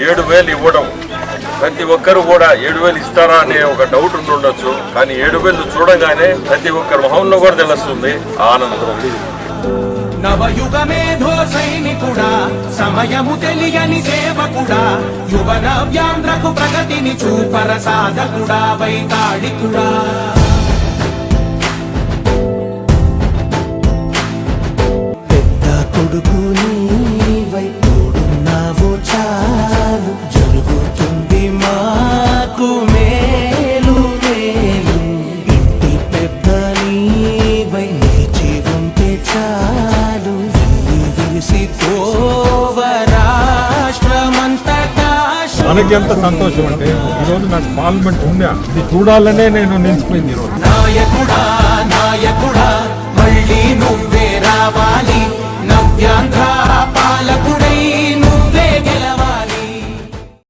7,000 ఇవ్వడం ప్రతి ఒక్కరు కూడా 7,000 ఇస్తారా అనే ఒక డౌట్ ఉండొచ్చు. కానీ 7,000 చూడగానే ప్రతి ఒక్కరు మొహంలో కూడా తెలుస్తుంది ఆనందం. నవయుగమేధో సైనికుడా, సమయము తెలియని సేవకుడా, యువ నవ్యాంధ్రకు ప్రగతిని చూపర సాధకుడా, వైతాళికుడా. పెద్ద కొడుకు నీవై తోడున్నావు చాలు, జరుగుతుంది మాకు మేలు మేలు. ఇంటి పెద్ద నీవై నిలిచి ఉంటే చాలు, మనకి ఎంత సంతోషం అంటే ఈరోజు నాకు పార్లమెంట్ ఉందా, ఇది చూడాలనే నేను నిలిచిపోయింది ఈరోజు. నాయకుడా నాయకుడా, మళ్ళీ నువ్వే రావాలి, నవ్యాంధ్ర